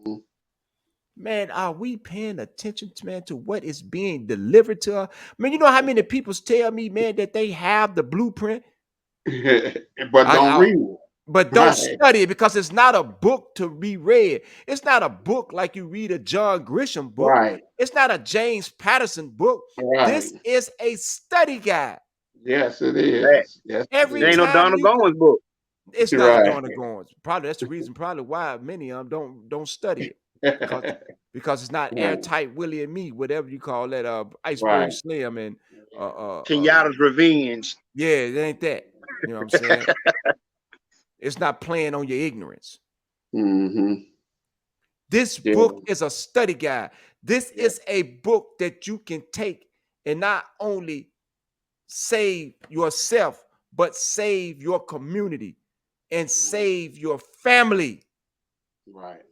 Mhm. Man, are we paying attention to, man, to what is being delivered to us? Man, you know how many people tell me, man, that they have the blueprint, But I, don't I read it. but don't Right. study it because it's not a book to be read. It's not a book like you read a John Grisham book. Right. It's not a James Patterson book. Right. This is a study guide. Yes, it Fact. is. Yes, it Every There ain't no is. time Donald you Goins book. it's not a Right. Donna Goins. Probably that's the reason probably why many of them don't study it because it's not Right. airtight Willie and me, whatever you call that, iceberg Right. slim and Kenyatta's Revenge. yeah, it ain't that. You know what I'm saying? It's not playing on your ignorance. Mm-hmm. This Yeah. book is a study guide. This Yeah. is a book that you can take and not only save yourself, but save your community and save your family. Right.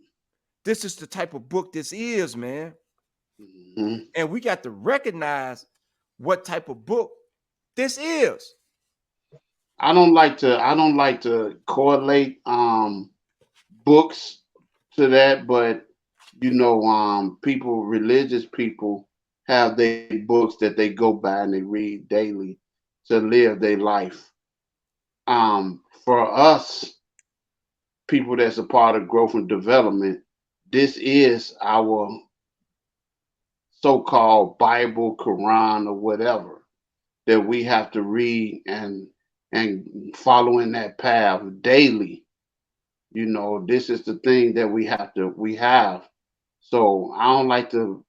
This is the type of book this is, man. Mm-hmm. And we got to recognize what type of book this is. I don't like to correlate books to that, but religious people have their books that they go by and they read daily to live their life. For us, people that's a part of growth and development, this is our so-called Bible, Quran, or whatever that we have to read and follow in that path daily. This is the thing that we have. So I don't like to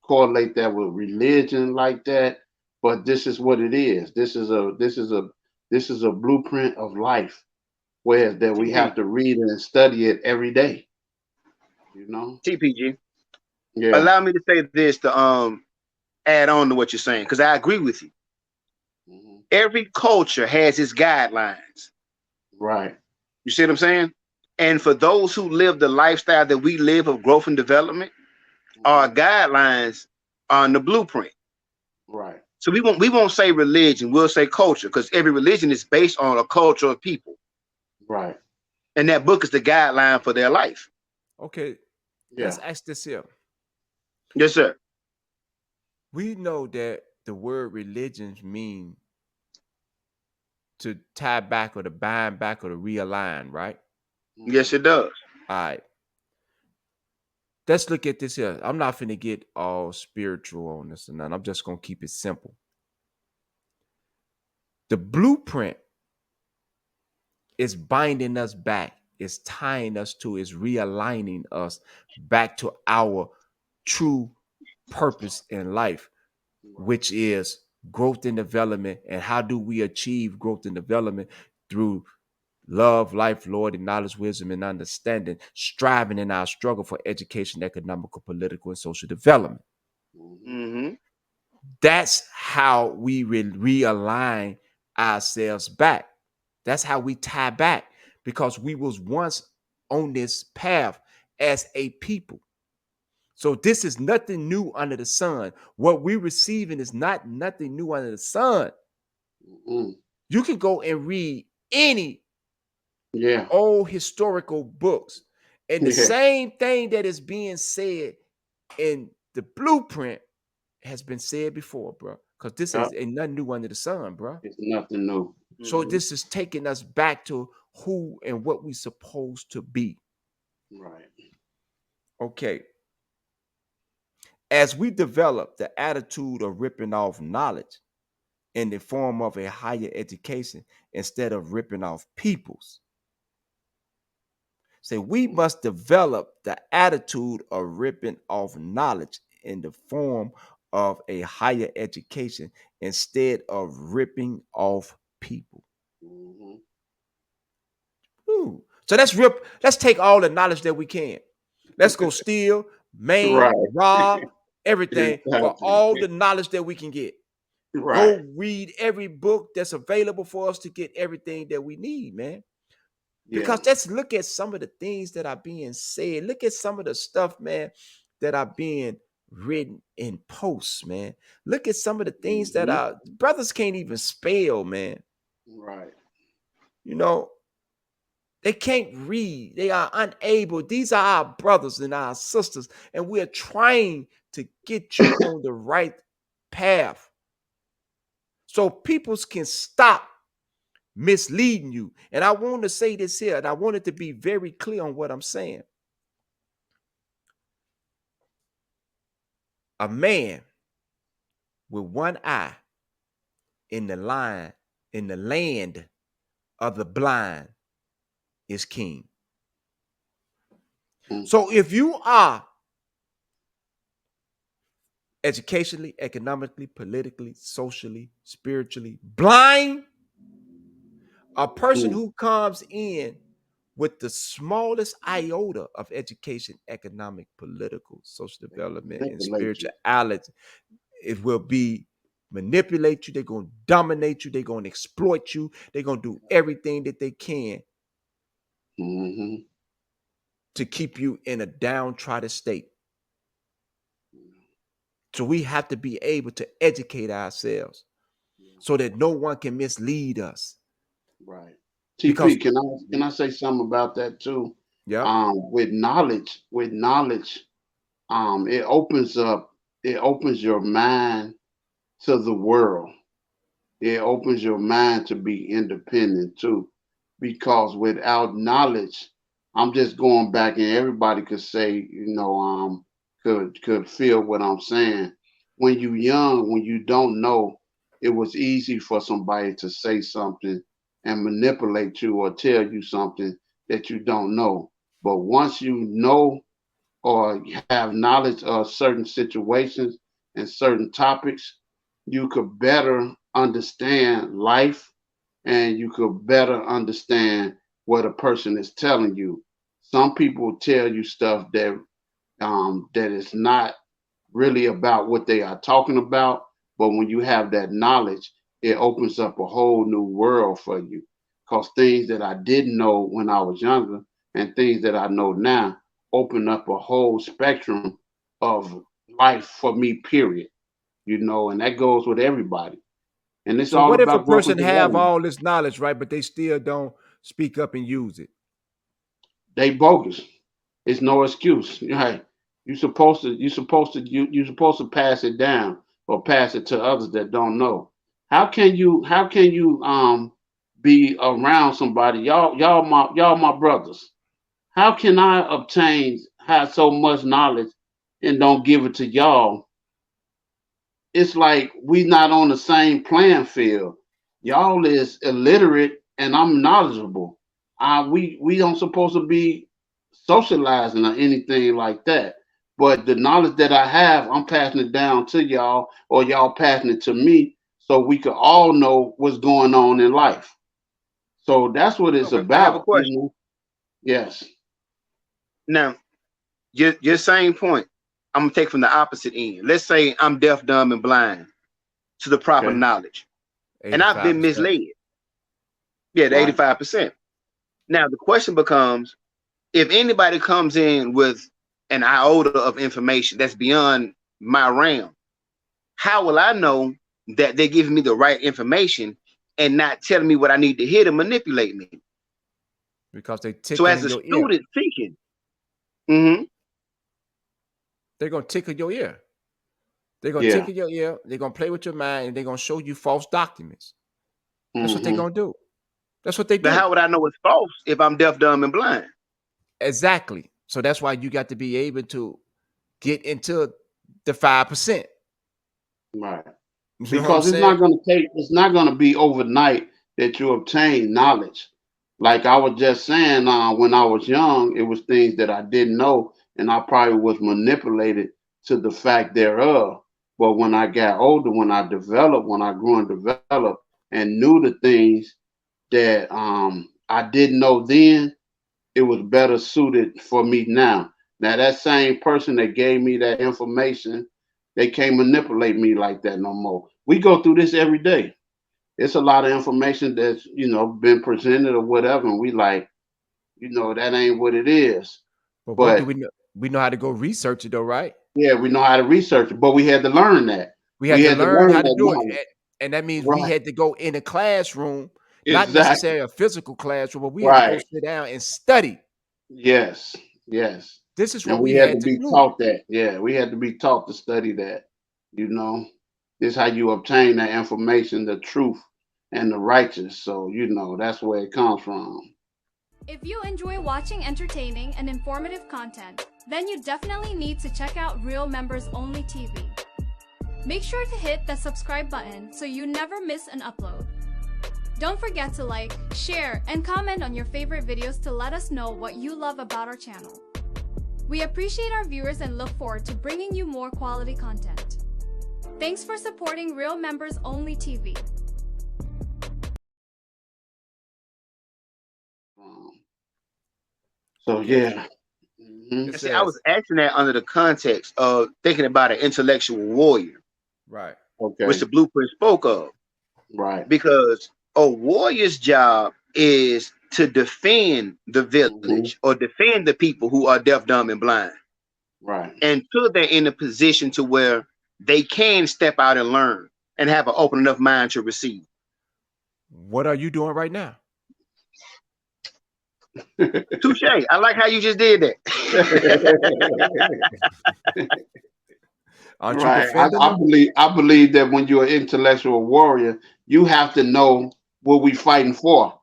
correlate that with religion like that, but this is what it is. This is a blueprint of life where that we have TP. to read and study it every day. You know? TPG. Yeah. Allow me to say this to add on to what you're saying, because I agree with you. Hmm. Every culture has its guidelines. Right. You see what I'm saying? And for those who live the lifestyle that we live of growth and development, our Hmm. guidelines are in the blueprint. Right. So we won't say religion, we'll say culture, because every religion is based on a culture of people. Right. And that book is the guideline for their life. Okay, let's Yeah. ask this here. Yes, sir. We know that the word religions mean to tie back or to bind back or to realign, right? Yes, Hmm. it does. All right. Let's look at this here. I'm not finna get all spiritual on this and none. I'm just gonna keep it simple. The blueprint is binding us back, is tying us to, is realigning us back to our true purpose in life, Right. which is growth and development. And how do we achieve growth and development? Through love, life, Lord, and knowledge, wisdom, and understanding, striving in our struggle for education, economical, political, and social development. Hmm. Mm-hmm. That's how we realign ourselves back. That's how we tie back because we was once on this path as a people. So this is nothing new under the sun. What we're receiving is not nothing new under the sun. Hmm. You can go and read any Yeah. old historical books, and the Yeah. same thing that is being said in the blueprint has been said before, bro. Because this Yeah. is ain't nothing new under the sun, bro. It's nothing new. So Mm-hmm. this is taking us back to who and what we supposed to be. Right. Okay. As we develop the attitude of ripping off knowledge in the form of a higher education instead of ripping off people's. Say we must develop the attitude of ripping off knowledge in the form of a higher education instead of ripping off people. Hmm. Ooh. So let's take all the knowledge that we can. Let's go steal, maim, Right. rob, everything for Exactly. all the knowledge that we can get. Right. Go read every book that's available for us to get everything that we need, man. Yeah. Because let's look at some of the things that are being said. Look at some of the stuff, man, that are being written in posts, man. Look at some of the things that Hmm. are brothers can't even spell, man. Right. You know, They can't read. They are unable. These are our brothers and our sisters, and we're trying to get you on the right path so people can stop misleading you. And I want to say this here, and I want it to be very clear on what I'm saying. A man with one eye in the land of the blind is king. So if you are educationally, economically, politically, socially, spiritually blind, a person who comes in with the smallest iota of education, economic, political, social development, and spirituality, it will be manipulate you. They're going to dominate you. They're going to exploit you. They're going to do everything that they can to keep you in a downtrodden state. So we have to be able to educate ourselves so that no one can mislead us. Right. TP, can I say something about that too? Yeah. With knowledge, it opens your mind to the world. It opens your mind to be independent too. Because without knowledge, I'm just going back and everybody could say, could feel what I'm saying. When you're young, when you don't know, it was easy for somebody to say something and manipulate you or tell you something that you don't know. But once you know or have knowledge of certain situations and certain topics, you could better understand life and you could better understand what a person is telling you. Some people tell you stuff that is not really about what they are talking about, but when you have that knowledge, it opens up a whole new world for you. Because things that I didn't know when I was younger and things that I know now open up a whole spectrum of life for me, period. And that goes with everybody. And it's So all what if a about growth and person have development. all this knowledge, right, but they still don't speak up and use it? They bogus. It's no excuse. Right? You're supposed to pass it down or pass it to others that don't know. How can you be around somebody? Y'all my brothers. How can I have so much knowledge and don't give it to y'all? It's like we not on the same playing field. Y'all is illiterate and I'm knowledgeable. We don't supposed to be socializing or anything like that. But the knowledge that I have, I'm passing it down to y'all or y'all passing it to me so we could all know what's going on in life. So that's what it's Okay, I have a about. question. Yes. Now, your same point, I'm gonna take from the opposite end. Let's say I'm deaf, dumb, and blind to the proper Okay. knowledge, and I've been 85%. misled. Yeah, the Right. 85%. Now the question becomes, if anybody comes in with an iota of information that's beyond my realm, how will I know that they're giving me the right information and not telling me what I need to hear to manipulate me? Because they So tickle as in a your ear. student thinking, They're going to tickle your ear. They're going to Yeah. tickle your ear. They're going to play with your mind, and they're going to show you false documents. That's what they're Mhm. going to do. That's what they but do. how would I know it's false if I'm deaf, dumb, and blind? Exactly. So that's why you got to be able to get into the 5%. Right. You know what I'm Because saying? it's not gonna be overnight that you obtain knowledge. Like I was just saying, when I was young, it was things that I didn't know, and I probably was manipulated to the fact thereof. But when I got older, when I grew and developed, and knew the things that I didn't know then, it was better suited for me now. Now that same person that gave me that information, they can't manipulate me like that no more. We go through this every day. It's a lot of information that's been presented or whatever, and we like, that ain't what it is. But what do But we know? We know how to go research it, though, right? yeah, we know how to research it, but we had to learn that. We We had to had to learn learn how to that do it. knowledge. And that means we Right. had to go in a classroom not Exactly. necessarily a physical classroom, but we had to go Right. sit down and study. Yes. Yes. This is And what we we had to had to be do. taught that. Yeah, we had to be taught to study that. You know, this is how you obtain that information, the truth and the righteous. So, that's where it comes from. If you enjoy watching entertaining and informative content, then you definitely need to check out Real Members Only TV. Make sure to hit the subscribe button so you never miss an upload. Don't forget to like, share, and comment on your favorite videos to let us know what you love about our channel. We appreciate our viewers and look forward to bringing you more quality content. Thanks for supporting Real Members Only TV. So yeah. And see, I was asking that under the context of thinking about an intellectual warrior, Right. Okay. which the blueprint spoke of. Right. Because a warrior's job is to defend the village or defend the people who are deaf, dumb, and blind. Right. Until they're in a position to where they can step out and learn and have an open enough mind to receive. What are you doing right now? Touche. I like how you just did that. Aren't you Right. defending I them? believe that when you're an intellectual warrior, you have to know what we fighting for.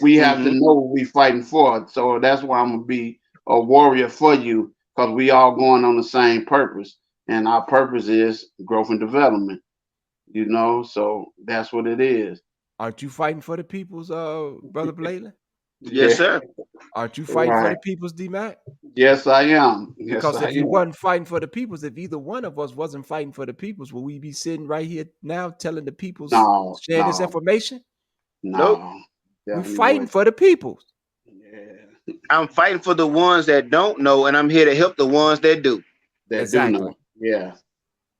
We have to know what we fighting for. So that's why I'm gonna be a warrior for you, because we all going on the same purpose. And our purpose is growth and development. So that's what it is. Aren't you fighting for the people's, Brother Blaylen? Yes, sir. Aren't you fighting for the Right. people's, D-Mac? Yes, I am. Yes, Because I if you am. wasn't fighting for the peoples, if either one of us wasn't fighting for the peoples, will we be sitting right here now telling the peoples, No, sharing this no. information? No. We're Definitely fighting wouldn't. for the peoples. Yeah. I'm fighting for the ones that don't know, and I'm here to help the ones that do. That Exactly. do know. Yeah.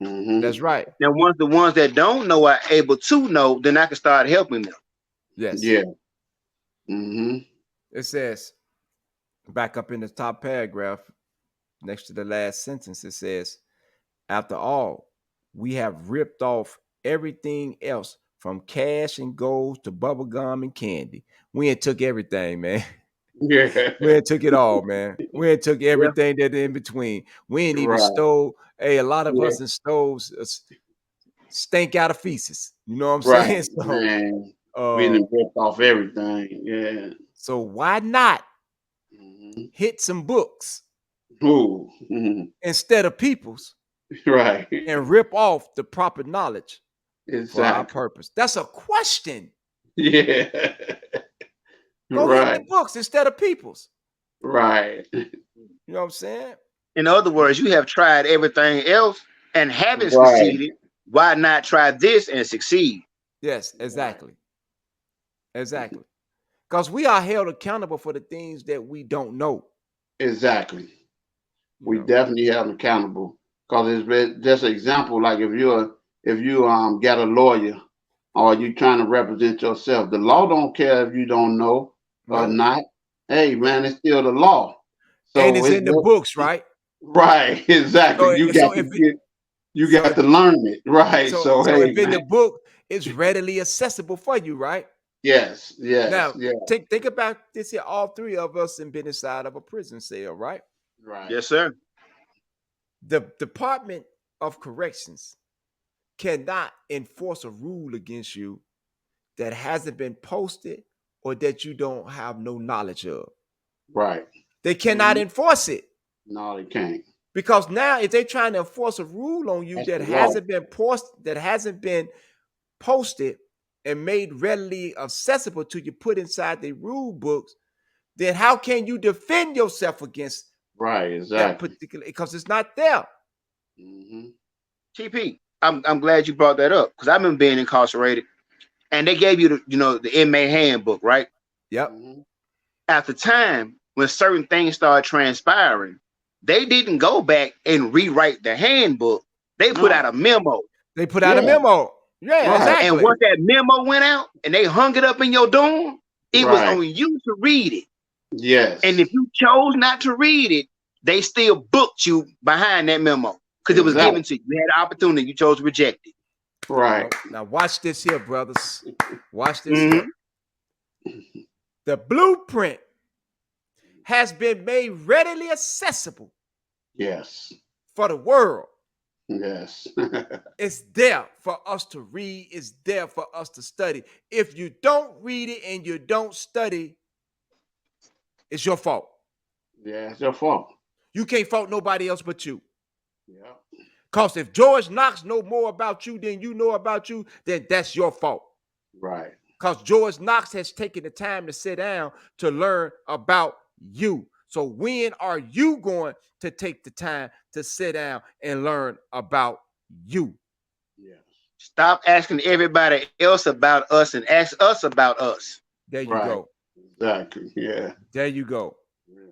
Mhm. That's right. Now, once the ones that don't know are able to know, then I can start helping them. Yes. Yeah. Mhm. It says, back up in the top paragraph, next to the last sentence, it says, after all, we have ripped off everything else from cash and gold to bubble gum and candy. We ain't took everything, man. Yeah. We ain't took it all, man. We ain't took everything that in between. We ain't even Right. stole. Hey, a lot of Yeah. us in stoves stink out of feces. You know what I'm Right. saying? So, Man. We done ripped off everything. Yeah. so why not Mhm. hit some books Ooh. Mhm. instead of people's Right. and rip off the proper knowledge for our Exactly. purpose? That's a question. Yeah. Go hit the Right. books instead of people's. Right. You know what I'm saying? In other words, you have tried everything else and haven't Right. succeeded. Why not try this and succeed? Yes, exactly. Exactly. Because we are held accountable for the things that we don't know. Exactly. you We know. definitely held accountable, because it's been just an example. Like if you got a lawyer or you trying to represent yourself, the law don't care if you don't know or No. not. Hey man, it's still the law. So And it's in the books, right? right. Exactly. You got to learn it. Right. So hey if in man. the book, it's readily accessible for you, right? Yes. Yes. Now, yeah. think about this here. All three of us have been inside of a prison cell, right? Right. Yes, sir. The Department of Corrections cannot enforce a rule against you that hasn't been posted or that you don't have no knowledge of. Right. They cannot enforce it. No, they can't. Because now if they're trying to enforce a rule on you That's that the law. hasn't been posted and made readily accessible to you, put inside the rule books, then how can you defend yourself against Right. that Exactly. particular, because it's not there. Mhm. TP, I'm glad you brought that up, because I've been being incarcerated, and they gave you the inmate handbook, right? Yep. Mhm. At the time when certain things started transpiring, they didn't go back and rewrite the handbook. They put No. out a memo. They put out a Yeah. memo. Yeah, Right. exactly. And once that memo went out and they hung it up in your dorm, it was Right. on you to read it. Yes. And if you chose not to read it, they still booked you behind that memo because it was Exactly. given to you. You had the opportunity, you chose to reject it. Right. Now watch this here, brothers. Watch this Mhm. here. The blueprint has been made readily accessible Yes. for the world. Yes. It's there for us to read. It's there for us to study. If you don't read it and you don't study, it's your fault. Yeah, it's your fault. You can't fault nobody else but you. Yeah. Because if George Knox know more about you than you know about you, then that's your fault. Right. Because George Knox has taken the time to sit down to learn about you. So when are you going to take the time to sit down and learn about you? Yes. Stop asking everybody else about us and ask us about us. There you Right. go. Exactly. Yeah. There you go. Yeah.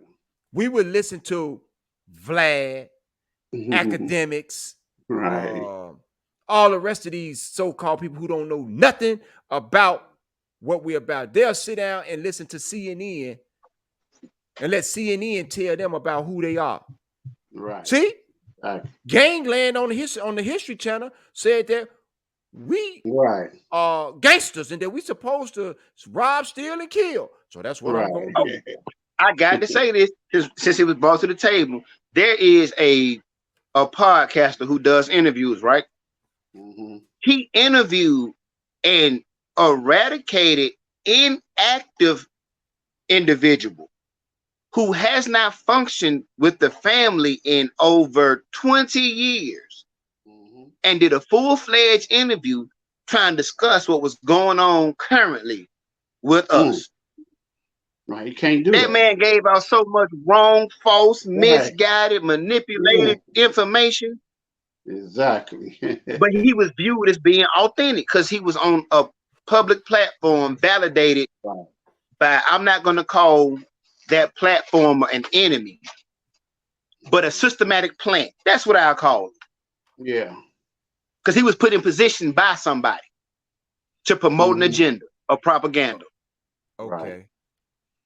We would listen to Vlad, academics, Right. all the rest of these so-called people who don't know nothing about what we're about. They'll sit down and listen to CNN and let CNN tell them about who they are. Right. See? Exactly. Gangland on the History Channel said that we Right. are gangsters and that we supposed to rob, steal, and kill. So that's what I'm Right. going to do. I got to say this since it was brought to the table. There is a podcaster who does interviews, right? Mm-hmm. He interviewed an eradicated, inactive individual who has not functioned with the family in over 20 years Mm-hmm. and did a full-fledged interview trying to discuss what was going on currently with us. Right. You can't do That that. man gave out so much wrong, false, Right. misguided, manipulated information, Exactly. but he was viewed as being authentic because he was on a public platform validated Right. by, I'm not going to call that platform an enemy, but a systematic plan. That's what I'll call it. Yeah. Because he was put in position by somebody to promote an Mhm. agenda or propaganda. Okay. Right.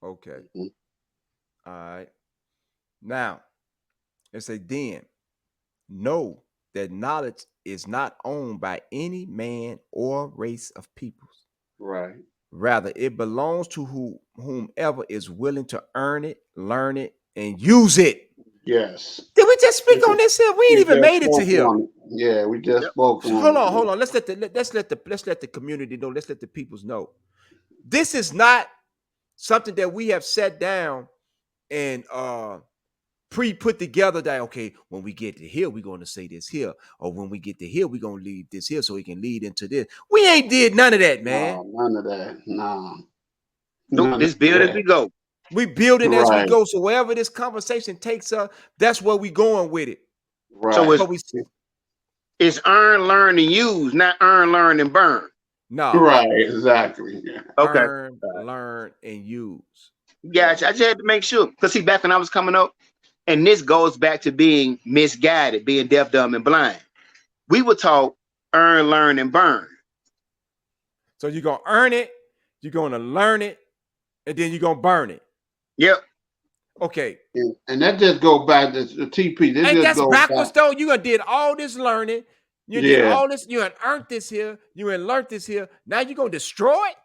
Okay. Mhm. All right. Now, it's a then. Know that knowledge is not owned by any man or race of peoples. Right. Rather, it belongs to whomever is willing to earn it, learn it, and use it. Yes. Did we just speak on this here? We ain't even just made it to spoke here. on it. Yeah, we just spoke on Hold it. on, hold on. Let's let the community know. Let's let the peoples know. This is not something that we have sat down and put together that, okay, when we get to here, we're going to say this here, or when we get to here, we're going to leave this here so it can lead into this. We ain't did none of that, man. No, none of that. No. Nope, None this of build as that. we go. We building as we Right. go. So wherever this conversation takes us, that's where we going with it. Right. So But we it's earn, learn, and use, not earn, learn, and burn. no Right. Exactly. Yeah. Okay. earn, learn, and use. Gotcha. I just had to make sure. Because see, back when I was coming up, and this goes back to being misguided, being deaf, dumb, and blind. We were taught earn, learn, and burn. So you're gonna earn it, you're gonna learn it, and then you're gonna burn it. Yep. Okay. And that just go back to the TP. That And just that's go backwards back. though. You done did all this learning. You did Yeah. all this. You done earned this here. You done learned this here. Now you're gonna destroy it.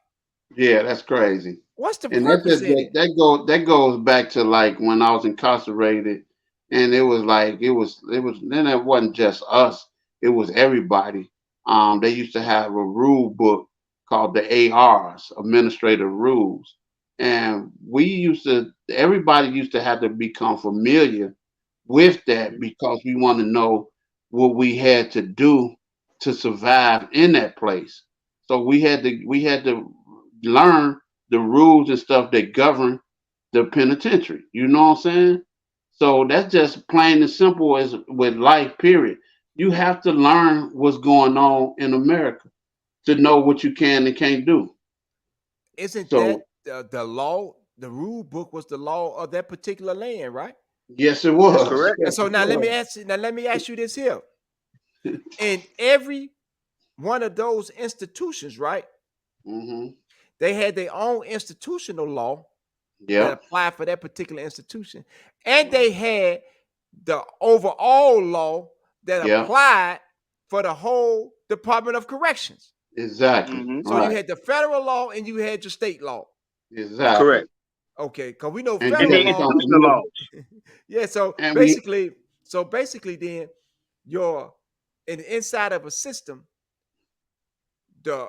Yeah, that's crazy. What's the And that purpose just in it? that goes back to like when I was incarcerated, and it was like it was then it wasn't just us, it was everybody. They used to have a rule book called the ARs, Administrative Rules, and everybody used to have to become familiar with that because we want to know what we had to do to survive in that place. So we had to learn the rules and stuff that govern the penitentiary. You know what I'm saying? So that's just plain and simple as with life, period. You have to learn what's going on in America to know what you can and can't do. Isn't So that the law? The rule book was the law of that particular land, right? yes, it was. That's correct. And so Yes, now it let me was. ask you. Now let me ask you this here. In every one of those institutions, right? Mm-hmm. They had their own institutional law that Yep. applied for that particular institution, and they had the overall law that Yep. applied for the whole Department of Corrections. Exactly. Mhm. So you Right. had the federal law and you had your state law. Exactly. Correct. Okay, because we know And And federal then the we law. don't institutional laws. Yeah, so and we basically, then your inside of a system, the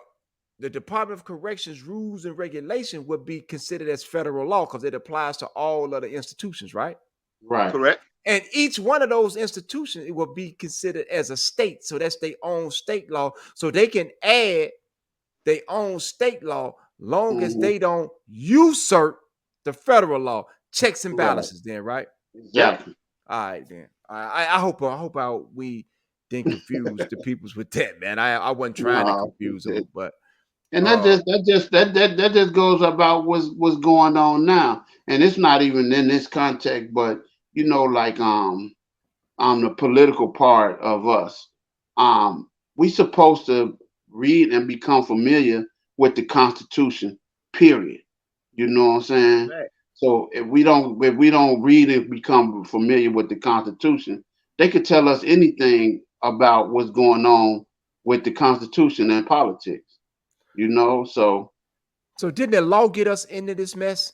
the Department of Corrections rules and regulation would be considered as federal law because it applies to all of the institutions, right? right. Correct. And each one of those institutions, it will be considered as a state. So that's their own state law. So they can add their own state law long as Mhm. they don't usurp the federal law. Checks and Right. balances, then, right? Exactly. All right, then. I hope we didn't confuse the peoples with that, man. I wasn't trying to No, confuse them, but and uh that just goes about what's going on now. And it's not even in this context, but like the political part of us. We supposed to read and become familiar with the Constitution, period. You know what I'm saying? Right. So if we don't read and become familiar with the Constitution, they could tell us anything about what's going on with the Constitution and politics. So so didn't the law get us into this mess?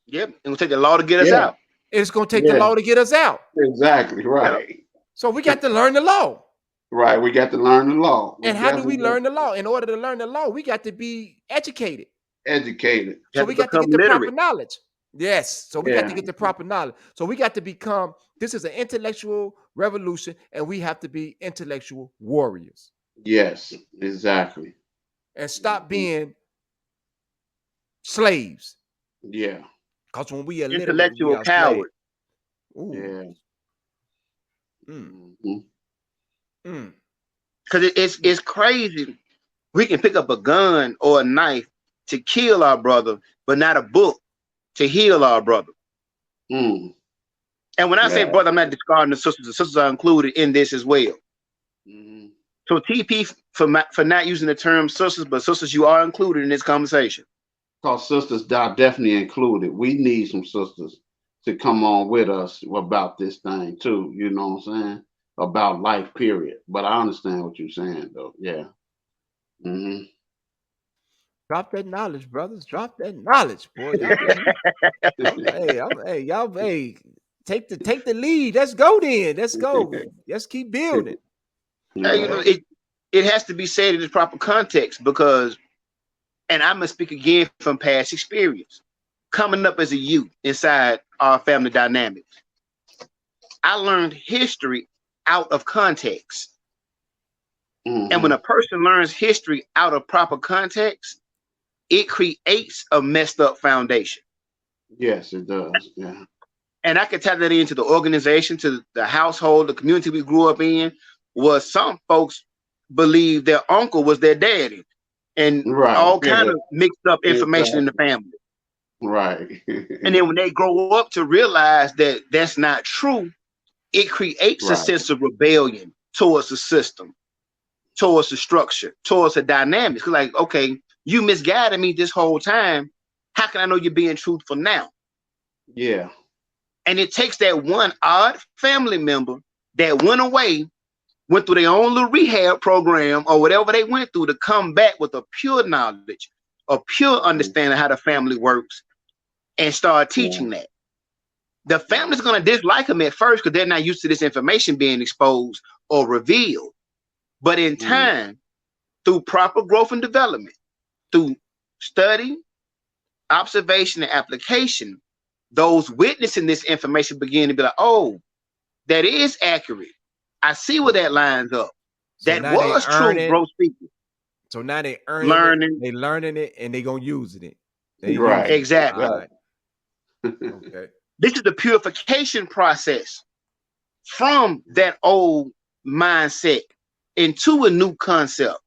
Yep. And we'll take the law to get us yeah, out. It's gonna take the yeah, law to get us out. exactly Yep. right. So we got to learn the law. Right. We got to learn the law. We And how do we definitely got learn the law? In order to learn the law, we got to be educated. educated. You So have we to got to become get the proper literate. knowledge. Yes. So we got to Yeah. get the proper knowledge. So we got to become, this is an intellectual revolution, and we have to be intellectual warriors Yes. Exactly. and stop being slaves. Yeah. Because when we are literate, we Intellectual are slaves. coward. Ooh. Yeah. Mm, Mhm. mm. Because it's crazy. We can pick up a gun or a knife to kill our brother, but not a book to heal our brother. Mm. And when I say Yeah. brother, I'm not discarding the sisters are included in this as well. Mhm. So TP for not using the term sisters, but sisters, you are included in this conversation. Cause sisters are definitely included. We need some sisters to come on with us about this thing too. You know what I'm saying? About life, period. But I understand what you're saying, though. Yeah. Hmm. Drop that knowledge, brothers. Drop that knowledge, boy. Hey, take the lead. Let's go then. Let's go. Let's keep building. Hey, it has to be said in its proper context because, and I'm gonna speak again from past experience, coming up as a youth inside our family dynamics, I learned history out of context. And when a person learns history out of proper context, it creates a messed up foundation. Yes, it does. Yeah. And I could tie that into the organization, to the household, the community we grew up in, was some folks believe their uncle was their daddy and Right. all kind of mixed up information in the family. Right. And then when they grow up to realize that that's not true, it creates a sense of rebellion towards the system, towards the structure, towards the dynamics. Like, okay, you misguided me this whole time. How can I know you're being truthful now? Yeah. And it takes that one odd family member that went away, went through their own little rehab program or whatever they went through to come back with a pure knowledge, a pure understanding of how the family works and start teaching that. The family's going to dislike them at first because they're not used to this information being exposed or revealed. But in time, through proper growth and development, through study, observation, and application, those witnessing this information begin to be like, oh, that is accurate. I see where that lines up. So that now was they true, earn it. bro speaking. So now they Learning. it, they learning it, and they gonna use it. They Right. using it. Exactly. All right. Okay. This is the purification process from that old mindset into a new concept.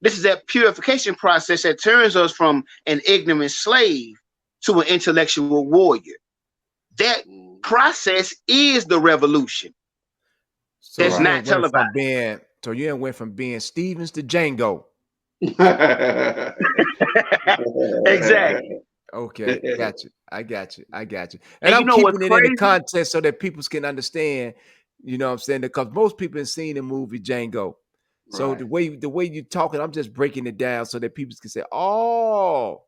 This is that purification process that turns us from an ignorant slave to an intellectual warrior. That process is the revolution. So That's you not ain't went from televised. so you ain't went from being Stevens to Django. Exactly. Okay, got you. I got you. And And I'm you know what's keeping it in the crazy? context so that people can understand. You know what I'm saying? Because most people have seen the movie Django. So Right. the way you're talking, I'm just breaking it down so that people can say, "Oh,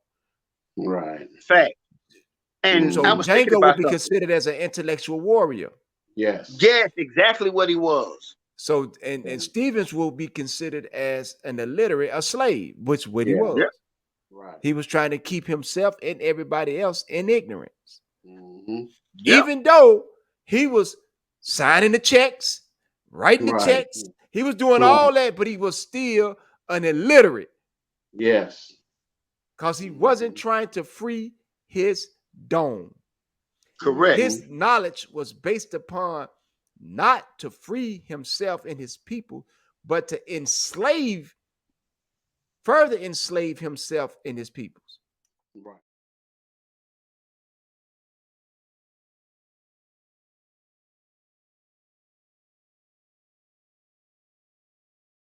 Right. Fact. And So I was thinking Django about would be something. considered as an intellectual warrior. Yes. Yes, exactly what he was. So and Stevens will be considered as an illiterate, a slave, which what he Yeah. was. Yep. Right. He was trying to keep himself and everybody else in ignorance. Mm-hmm. Yep. Even though he was signing the checks, writing the Right. checks, he was doing Right. all that, but he was still an illiterate Yes. because he wasn't trying to free his dome. Correct. His knowledge was based upon not to free himself and his people, but to further enslave himself and his peoples. Right.